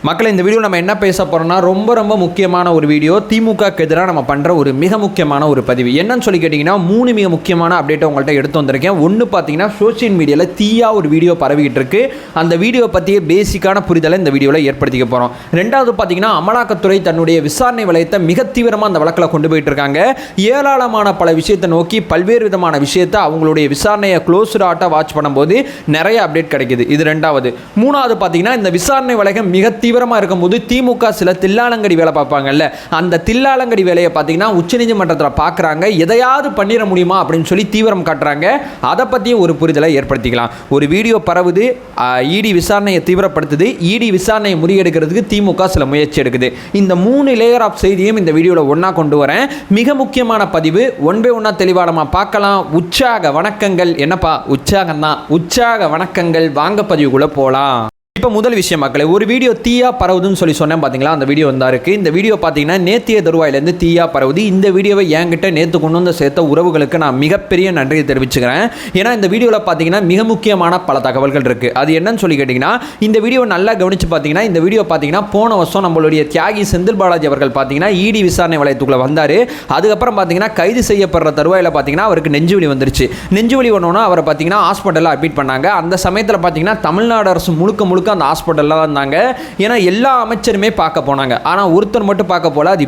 மக்களை இந்த வீடியோ நம்ம என்ன பேச போகிறோம்னா ரொம்ப முக்கியமான ஒரு வீடியோ. திமுகக்கு எதிராக நம்ம பண்ணுற ஒரு மிக முக்கியமான ஒரு பதிவு என்னன்னு சொல்லி கேட்டிங்கன்னா 3 மிக முக்கியமான அப்டேட்டை உங்கள்கிட்ட எடுத்து வந்திருக்கேன். ஒன்று பார்த்தீங்கன்னா சோஷியல் மீடியாவில் தீயா ஒரு வீடியோ பரவிக்கிட்டு இருக்கு. அந்த வீடியோ பற்றிய பேசிக்கான புரிதலை இந்த வீடியோவில் ஏற்படுத்திக்க போகிறோம். ரெண்டாவது பார்த்தீங்கன்னா அமலாக்கத்துறை தன்னுடைய விசாரணை வளையத்தை மிக தீவிரமாக அந்த வழக்கில் கொண்டு போயிட்டு இருக்காங்க. ஏராளமான பல விஷயத்தை நோக்கி பல்வேறு விதமான விஷயத்தை அவங்களுடைய விசாரணையை க்ளோஸ்டு ஆட்டாக வாட்ச் பண்ணும்போது நிறைய அப்டேட் கிடைக்குது. இது ரெண்டாவது. மூணாவது பார்த்தீங்கன்னா இந்த விசாரணை வளையம் மிக தீவிரமாக இருக்கும்போது திமுக சில தில்லாலங்கடி வேலை பார்ப்பாங்கல்ல, அந்த தில்லாலங்கடி வேலையை பார்த்தீங்கன்னா உச்சநீதிமன்றத்தில் பார்க்குறாங்க. எதையாவது பண்ணிட முடியுமா அப்படின்னு சொல்லி தீவிரம் காட்டுறாங்க. அதை பற்றிய ஒரு புரிதலை ஏற்படுத்திக்கலாம். ஒரு வீடியோ பரவுது, இடி விசாரணையை தீவிரப்படுத்துது, இடி விசாரணையை முறியெடுக்கிறதுக்கு திமுக சில முயற்சி எடுக்குது. இந்த 3 லேயர் ஆஃப் செய்தியும் இந்த வீடியோவில் ஒன்றா கொண்டு வரேன். மிக முக்கியமான பதிவு. ஒன் பை ஒன்றா தெளிவாக நம்ம பார்க்கலாம். உற்சாக வணக்கங்கள். என்னப்பா உற்சாகம் தான், உற்சாக வணக்கங்கள். வாங்க பதிவுக்குள்ளே போகலாம். இப்போ முதல் விஷயம் மக்களை, ஒரு வீடியோ தீயா பரவுதுன்னு சொல்லி சொன்னேன் பார்த்தீங்களா, அந்த வீடியோ வந்தா இருக்குது. இந்த வீடியோ பார்த்தீங்கன்னா நேத்திய தருவாயிலேருந்து தீயா பரவுது. இந்த வீடியோவை என்கிட்ட நேற்று கொண்டு வந்து சேர்த்த உறவுகளுக்கு நான் மிகப்பெரிய நன்றியை தெரிவிச்சுக்கிறேன். ஏன்னா இந்த வீடியோவில் பார்த்தீங்கன்னா மிக முக்கியமான பல தகவல்கள் இருக்குது. அது என்னன்னு சொல்லி கேட்டிங்கன்னா, இந்த வீடியோ நல்லா கவனித்து பார்த்தீங்கன்னா, இந்த வீடியோ பார்த்தீங்கன்னா போன வருஷம் நம்மளுடைய தியாகி செந்தில் பாலாஜி அவர்கள் பார்த்தீங்கன்னா இடி விசாரணை வளையத்துக்குள்ளே வந்தார். அதுக்கப்புறம் பார்த்தீங்கன்னா கைது செய்யப்படுற தருவாயில் பார்த்தீங்கன்னா அவருக்கு நெஞ்சுவலி வந்துருச்சு. நெஞ்சுவலி ஒன்றோன்னா அவரை பார்த்தீங்கன்னா ஹாஸ்பிட்டலில் அட்மிட் பண்ணாங்க. அந்த சமயத்தில் பார்த்தீங்கன்னா தமிழ்நாடு அரசு முழுக்க அந்த ஹாஸ்பிட்டலில் தான் இருந்தாங்க. ஏன்னா எல்லா அமைச்சருமே பார்க்க போனாங்க. ஆனால் ஒருத்தர் மட்டும் பார்க்க போல, அது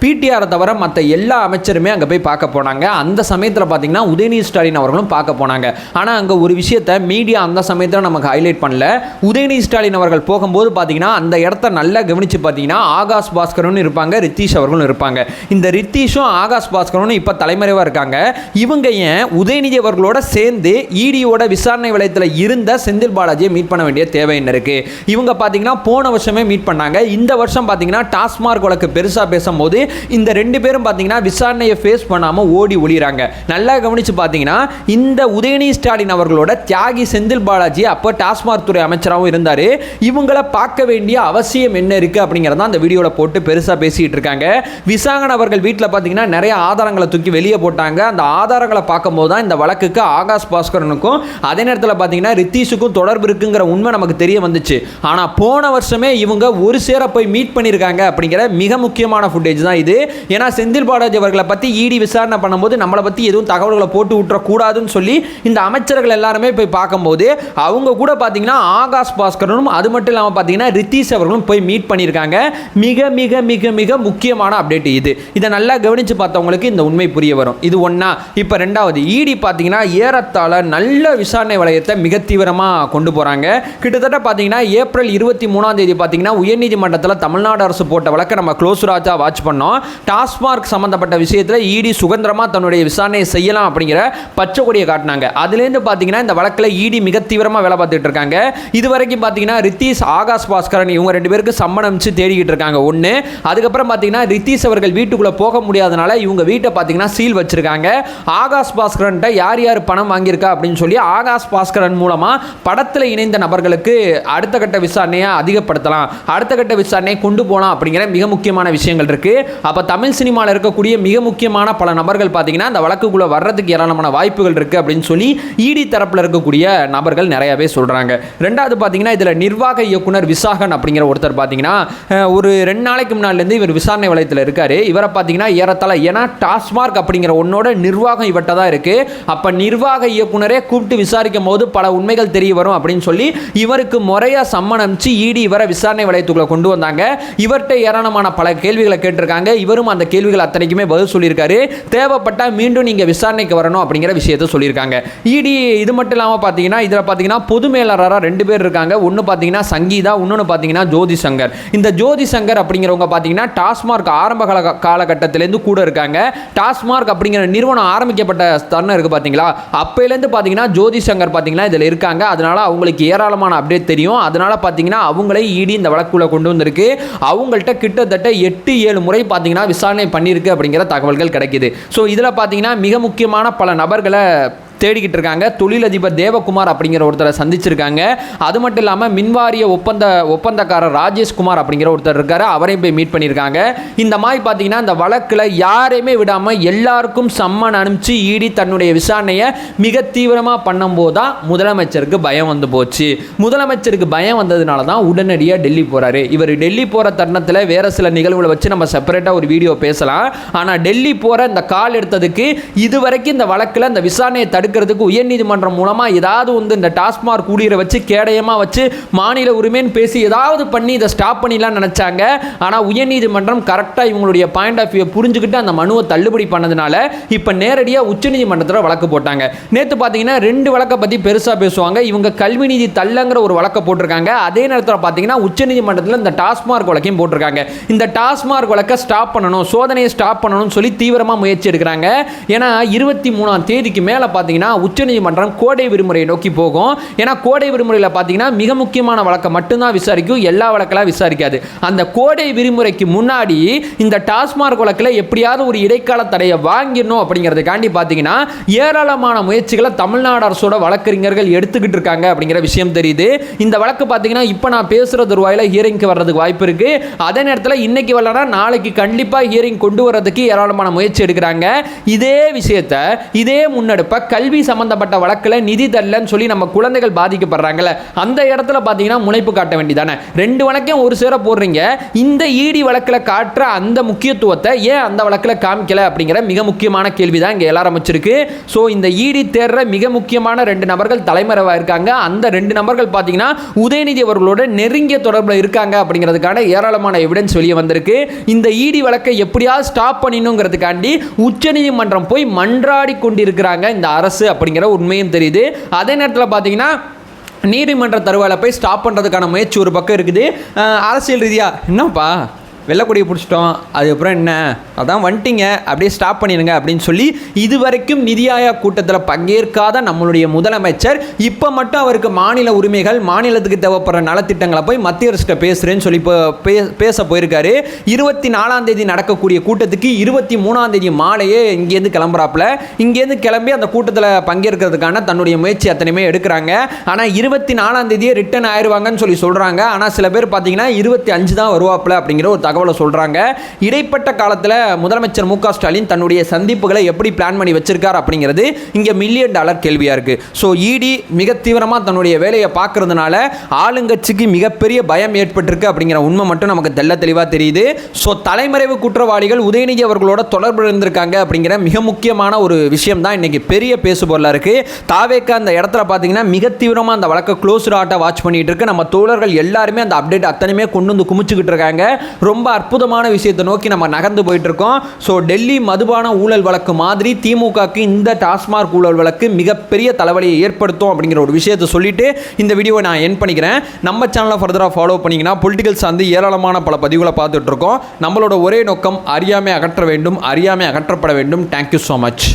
பிடிஆரை தவிர மற்ற எல்லா அமைச்சருமே அங்கே போய் பார்க்க போனாங்க. அந்த சமயத்தில் பார்த்தீங்கன்னா உதயநிதி ஸ்டாலின் அவர்களும் பார்க்க போனாங்க. ஆனால் அங்கே ஒரு விஷயத்தை மீடியா அந்த சமயத்தில் நமக்கு ஹைலைட் பண்ணல. உதயநிதி ஸ்டாலின் அவர்கள் போகும்போது பார்த்தீங்கன்னா அந்த இடத்த நல்லா கவனித்து பார்த்தீங்கன்னா ஆகாஷ் பாஸ்கரும் இருப்பாங்க, ரித்தீஷ் அவர்களும் இருப்பாங்க. இந்த ரித்தீஷும் ஆகாஷ் பாஸ்கரும் இப்போ தலைமறைவாக இருக்காங்க. இவங்க ஏன் உதயநிதி அவர்களோட சேர்ந்து இடியோட விசாரணை வளையத்தில் இருந்த செந்தில் பாலாஜியை மீட் பண்ண வேண்டிய தேவை என்ன இருக்கு? இவங்க பாத்தீங்கன்னா போன வருஷமே மீட் பண்ணாங்க. இந்த வருஷம் பாத்தீங்கன்னா டாஸ்மார்க் வழக்கு பெருசா பேசும்போது இந்த 2 பேரும் பாத்தீங்கன்னா விசாரணையை ஃபேஸ் பண்ணாம ஓடி ஒளிறாங்க. நல்லா கவனிச்சு பாத்தீங்கன்னா இந்த உதயநிதி ஸ்டாலின் அவர்களோட தியாகி செந்தில் பாலாஜி அப்ப டாஸ்மார்க் துறை அமைச்சராகவும் இருந்தாரு. இவங்களை பார்க்க வேண்டிய அவசியம் என்ன இருக்கு அப்படிங்கறத அந்த வீடியோல போட்டு பெருசா பேசிட்டு இருக்காங்க. விசாகன் அவர்கள் வீட்டில் பாத்தீங்கன்னா நிறைய ஆதாரங்களை தூக்கி வெளியே போட்டாங்க. அந்த ஆதாரங்களை பார்க்கும்போது தான் இந்த வழக்குக்கு ஆகாஷ் பாஸ்கரனுக்கும் அதே நேரத்தில் பாத்தீங்கன்னா ரித்தீஷுக்கும் தொடர்பு இருக்குங்கிற உண்மை நமக்கு தெரிய வந்துச்சு. ஆனா போன வருஷமே இவங்க ஒரு சேர போய் மீட் பண்ணிருக்காங்க அப்படிங்கிற மிக முக்கியமான ஃபுட்டேஜ் தான் இது. ஏன்னா செந்தில் பாலாஜி அவர்களை பத்தி இடி விசாரணை பண்ணும்போது நம்மளை பத்தி எதுவும் தகவல்களை போட்டு விட்டுற கூடாதுன்னு சொல்லி இந்த அமைச்சர்கள் எல்லாருமே போய் பார்க்கும்போது அவங்க கூட பாத்தீங்கன்னா ஆகாஷ் பாஸ்கரனும் அது மட்டும் இல்லாமல் பாத்தீங்கன்னா ரித்தீஷ் அவர்களும் போய் மீட் பண்ணியிருக்காங்க. மிக மிக மிக மிக முக்கியமான அப்டேட் இது. இதை நல்லா கவனிச்சு பார்த்தவங்களுக்கு இந்த உண்மை புரிய வரும். இது ஒண்ணா. இப்போ ரெண்டாவது, இடி பாத்தீங்கன்னா ஏறத்தாழ நல்ல விசாரணை வளையத்தை மிக தீவிரமா கொண்டு போறாங்க. கிட்டத்தட்ட பாத்தீங்கன்னா ஏப்ரல் 23ஆம் தேதி பார்த்தீங்கன்னா உயர்நீதிமன்றத்தில் தமிழ்நாடு அரசு போட்ட வழக்கை நம்ம க்ளோஸ் ராஜா வாட்ச் பண்ணோம். டாஸ்மார்க் சம்பந்தப்பட்ட விஷயத்தில் இடி சுதந்திரமாக தன்னுடைய விசாரணையை செய்யலாம் அப்படிங்கிற பச்சை கொடியை காட்டினாங்க. அதுலேருந்து பார்த்தீங்கன்னா இந்த வழக்கில் இடி மிக தீவிரமாக வேலை பார்த்துட்டு இருக்காங்க. இது வரைக்கும் பார்த்தீங்கன்னா ரித்தீஷ் ஆகாஷ் பாஸ்கரன் இவங்க 2 பேருக்கு சம்மன் அனுப்பிச்சு தேடிக்கிட்டு இருக்காங்க. ஒன்று. அதுக்கப்புறம் பார்த்தீங்கன்னா ரித்தீஷ் அவர்கள் வீட்டுக்குள்ளே போக முடியாதனால இவங்க வீட்டை பார்த்தீங்கன்னா சீல் வச்சிருக்காங்க. ஆகாஷ் பாஸ்கரன்ட்ட யார் யார் பணம் வாங்கியிருக்கா அப்படின்னு சொல்லி ஆகாஷ் பாஸ்கரன் மூலமாக படத்தில் இணைந்த நபர்களுக்கு அடுத்த கட்ட விசாரணையை அதிகப்படுத்தலாம், அடுத்த கட்ட விசாரணையை கொண்டு போகலாம் அப்படிங்கிற மிக முக்கியமான விஷயங்கள் இருக்கு. அப்போ தமிழ் சினிமாவில் இருக்கக்கூடிய மிக முக்கியமான பல நபர்கள் பார்த்தீங்கன்னா அந்த வழக்குக்குள்ள வர்றதுக்கு ஏராளமான வாய்ப்புகள் இருக்கு அப்படின்னு சொல்லி இடி தரப்பில் இருக்கக்கூடிய நபர்கள் நிறையவே சொல்றாங்க. ரெண்டாவது பார்த்தீங்கன்னா இதில் நிர்வாக இயக்குனர் விசாகன் அப்படிங்கிற ஒருத்தர் பார்த்தீங்கன்னா ஒரு 2 நாளைக்கு முன்னாடிலேருந்து இவர் விசாரணை வளையத்தில் இருக்காரு. இவரை பார்த்தீங்கன்னா ஏறத்தாழ ஏன்னா டாஸ்மார்க் அப்படிங்கிற ஒன்னோட நிர்வாகம் இவர்கிட்ட தான் இருக்கு. அப்போ நிர்வாக இயக்குனரே கூப்பிட்டு விசாரிக்கும் போது பல உண்மைகள் தெரிய வரும் அப்படின்னு சொல்லி இவருக்கு முறையா சம்மனமிச்சு இடி இவரை விசாரணை வளையத்துக்குள்ள கொண்டு வந்தாங்க. இவர்கிட்ட ஏராளமான பல கேள்விகளை கேட்டிருக்காங்க. இவரும் அந்த கேள்விகள் அத்தனைக்குமே பதில் சொல்லியிருக்காரு. தேவைப்பட்டா மீண்டும் நீங்க விசாரணைக்கு வரணும் அப்படிங்கிற விஷயத்தை சொல்லியிருக்காங்க. இடி இது மட்டும் இல்லாமல் பார்த்தீங்கன்னா இதில் பார்த்தீங்கன்னா பொது மேலாளராக 2 பேர் இருக்காங்க. ஒன்று பார்த்தீங்கன்னா சங்கீதா, இன்னொன்று பார்த்தீங்கன்னா ஜோதி சங்கர். இந்த ஜோதி சங்கர் அப்படிங்கிறவங்க பார்த்தீங்கன்னா டாஸ்மார்க் ஆரம்ப காலகட்டத்திலேருந்து கூட இருக்காங்க. டாஸ்மார்க் அப்படிங்கிற நிறுவனம் ஆரம்பிக்கப்பட்ட தருணம் இருக்கு பார்த்தீங்களா, அப்பையிலேருந்து பார்த்தீங்கன்னா ஜோதி சங்கர் பார்த்தீங்கன்னா இதில் இருக்காங்க. அதனால அவங்களுக்கு ஏராளமான அப்டேட் தெரியும். அதனால பார்த்தீங்கன்னா அவங்களே இடி இந்த வழக்குள்ள கொண்டு வந்திருக்கு. அவங்கள்ட்ட கிட்டத்தட்ட 8-7 முறை பார்த்தீங்கன்னா விசாரணை பண்ணியிருக்கு அப்படிங்கிற தகவல்கள் கிடைக்குது. ஸோ இதில் பார்த்தீங்கன்னா மிக முக்கியமான பல நபர்களை தேடிக்கிட்டு இருக்காங்க. தொழிலதிபர் தேவகுமார் அப்படிங்கிற ஒருத்தரை சந்திச்சிருக்காங்க. அது மட்டும் இல்லாமல் மின்வாரிய ஒப்பந்தக்காரர் ராஜேஷ்குமார் அப்படிங்கிற ஒருத்தர் இருக்காரு, அவரையும் போய் மீட் பண்ணியிருக்காங்க. இந்த மாதிரி பார்த்தீங்கன்னா இந்த வழக்கில் யாரையுமே விடாமல் எல்லாருக்கும் சம்மன் அனுப்பிச்சு ஈடி தன்னுடைய விசாரணையை மிக தீவிரமாக பண்ணும்போது தான் முதலமைச்சருக்கு பயம் வந்து போச்சு. முதலமைச்சருக்கு பயம் வந்ததுனால தான் உடனடியாக டெல்லி போகிறாரு. இவர் டெல்லி போகிற தருணத்தில் வேறு சில நிகழ்வுகளை வச்சு நம்ம செப்பரேட்டாக ஒரு வீடியோ பேசலாம். ஆனால் டெல்லி போகிற இந்த கால் எடுத்ததுக்கு இதுவரைக்கும் இந்த வழக்கில் இந்த விசாரணையை தடுக்கிறதுக்கு உயர்நீதிமன்றம் மூலமாக ஏதாவது வந்து இந்த டாஸ்மாக் ஊழியரை வச்சு கேடயமாக வச்சு மாநில உரிமைன்னு பேசி ஏதாவது பண்ணி இதை ஸ்டாப் பண்ணிடலாம் நினச்சாங்க. ஆனால் உயர்நீதிமன்றம் கரெக்டாக இவங்களுடைய பாயிண்ட் ஆஃப் வியூ புரிஞ்சுக்கிட்டு அந்த மனுவை தள்ளுபடி பண்ணதுனால இப்போ நேரடியாக உச்சநீதிமன்றத்தில் வழக்கு போட்டாங்க. நேற்று பார்த்தீங்கன்னா 2 வழக்கை பற்றி பெருசாக பேசுவாங்க. இவங்க கல்வி நீதி தள்ளங்கிற ஒரு வழக்கை போட்டிருக்காங்க. அதே நேரத்தில் பார்த்தீங்கன்னா உச்சநீதிமன்றத்தில் இந்த டாஸ்மாக் வழக்கையும் போட்டிருக்காங்க. இந்த டாஸ்மாக் வழக்கை ஸ்டாப் பண்ணணும், சோதனையை ஸ்டாப் பண்ணணும்னு சொல்லி தீவிரமாக முயற்சி எடுக்கிறாங்க. ஏன்னா 23ஆம் தேதிக்கு மேலே பார்த்தீங்கன்னா உச்சநீதிமன்றம் கோடை விடுமுறையை நோக்கி போகும். ஏன்னா கோடை விடுமுறையில் பார்த்தீங்கன்னா மிக முக்கியமான வழக்கை மட்டும்தான் விசாரிக்கும், எல்லா வழக்கெல்லாம் விசாரிக்காது. அந்த கோடை விடுமுறைக்கு முன்னாடி இந்த டாஸ்மாக் வழக்கில் எப்படியாவது ஒரு இடைக்கால தடையை வாங்கிடணும் அப்படிங்கிறதுக்காண்டி பார்த்தீங்கன்னா ஏராளமான முயற்சிகளை தமிழ்நாடு அரசோட வழக்கறிஞர்கள் எடுத்துக்கிட்டு இருக்காங்க அப்படிங்கிற விஷயம் தெரியுது. இந்த வழக்கு பார்த்தீங்கன்னா இப்போ நான் பேசுகிற தருவாயில் ஹியரிங்க்கு வர்றதுக்கு வாய்ப்பு இருக்கு. அதே நேரத்தில் இன்னைக்கு வரலன்னா நாளைக்கு கண்டிப்பாக ஹியரிங் கொண்டு வரதுக்கு ஏராளமான முயற்சி எடுக்கிறாங்க. இதே விஷயத்தை இதே முன்னெடுப்பை கல்வி சம்பந்தப்பட்ட வழக்கில் நிதி தரலன்னு சொல்லி நம்ம குழந்தைகள் பாதிக்கப்படுறாங்கல்ல, அந்த இடத்துல பார்த்தீங்கன்னா முனைப்பு காட்ட வேண்டியதானே. 2 வழக்கையும் ஒரு சேர போடுறீங்க. இந்த ஈடி வழக்கில் காட்டுற அந்த முக்கியத்துவத்தை ஏன் அந்த வழக்கில் காமிக்கல அப்படிங்கிற மிக முக்கியமான கேள்வி தான் இங்கே எல்லாரும் வச்சிருக்கு. ஸோ இந்த ஈடி தேர்ற மிக முக்கியமான 2 நபர்கள் தலைமறைவாக இருக்காங்க. அந்த 2 நபர்கள் பார்த்தீங்கன்னா உதயநிதி அவர்களோட நெருங்கிய தொடர்பில் இருக்காங்க அப்படிங்கிறதுக்கான ஏராளமான எவிடன்ஸ் வெளியே வந்திருக்கு. இந்த ஈடி வழக்கை எப்படியாவது ஸ்டாப் பண்ணணுங்கிறதுக்காண்டி உச்சநீதிமன்றம் போய் மன்றாடி கொண்டிருக்கிறாங்க இந்த அரசு அப்படிங்கிற உண்மையும் தெரியுது. அதே நேரத்தில் பார்த்தீங்கன்னா நீதிமன்ற தருவாயில் போய் ஸ்டாப் பண்ணுறதுக்கான முயற்சி ஒரு பக்கம் இருக்குது. அரசியல் ரீதியாக என்னப்பா வெள்ளக்கொடியை பிடிச்சிட்டோம், அதுக்கப்புறம் என்ன அதான் வந்துட்டிங்க அப்படியே ஸ்டாப் பண்ணிடுங்க அப்படின்னு சொல்லி இதுவரைக்கும் நிதி ஆயோக் கூட்டத்தில் பங்கேற்காத நம்மளுடைய முதலமைச்சர் இப்போ மட்டும் அவருக்கு மாநில உரிமைகள், மாநிலத்துக்கு தேவைப்படுற நலத்திட்டங்களை போய் மத்திய அரசுகிட்ட பேசுகிறேன்னு சொல்லி பேச போயிருக்காரு. 24ஆம் தேதி நடக்கக்கூடிய கூட்டத்துக்கு 23ஆம் தேதி மாலையே இங்கேருந்து கிளம்புறாப்புல. இங்கேருந்து கிளம்பி அந்த கூட்டத்தில் பங்கேற்கிறதுக்கான தன்னுடைய முயற்சி அத்தனையுமே எடுக்கிறாங்க. ஆனால் 24ஆம் தேதியே ரிட்டர்ன் ஆயிடுவாங்கன்னு சொல்லி சொல்கிறாங்க. ஆனால் சில பேர் பார்த்தீங்கன்னா 25 தான் வருவாப்புல அப்படிங்கிற ஒரு தகவலை சொல்றாங்க. இடைப்பட்ட காலத்தில் முதலமைச்சர் மு க ஸ்டாலின் தன்னுடைய சந்திப்புகளை எப்படி பிளான் பண்ணி வச்சிருக்கார் அப்படிங்கிறது இங்க $1 மில்லியன் கேள்வியா இருக்கு. ஸோ இடி மிக தீவிரமா தன்னுடைய வேலையை பார்க்கறதுனால ஆளுங்கட்சிக்கு மிகப்பெரிய பயம் ஏற்பட்டிருக்கு அப்படிங்கிற உண்மை மட்டும் நமக்கு தெளிவாக தெரியுது. ஸோ தலைமறைவு குற்றவாளிகள் உதயநிதி அவர்களோட தொடர்பு இருந்திருக்காங்க அப்படிங்கிற மிக முக்கியமான ஒரு விஷயம் தான் இன்னைக்கு பெரிய பேசுபொருளாக இருக்கு. தாவேக்கா அந்த இடத்துல பார்த்தீங்கன்னா மிக தீவிரமாக அந்த வழக்கை க்ளோஸ்டு ஆட்டா வாட்ச் பண்ணிட்டு இருக்கு. நம்ம தோழர்கள் எல்லாருமே அந்த அப்டேட் அத்தனையுமே கொண்டு வந்து குமிச்சுக்கிட்டு இருக்காங்க. ரொம்ப அற்புதமான விஷயத்தை நோக்கி நம்ம நகர்ந்து போயிட்டு இருக்கோம். ஸோ டெல்லி மதுபான ஊழல் வழக்கு மாதிரி திமுகக்கு இந்த டாஸ்மாக் ஊழல் வழக்கு மிகப்பெரிய தலைவலியை ஏற்படுத்தும் அப்படிங்கிற ஒரு விஷயத்தை சொல்லிட்டு இந்த வீடியோவை நான் என் பண்ணிக்கிறேன். நம்ம சேனலை ஃபர்தராக ஃபாலோ பண்ணிங்கன்னா பொலிட்டிக்கல் சார்ந்து ஏராளமான பல பதிவுகளை பார்த்துட்டு இருக்கோம். நம்மளோட ஒரே நோக்கம் அறியாமை அகற்ற வேண்டும், அறியாமை அகற்றப்பட வேண்டும். Thank you so much.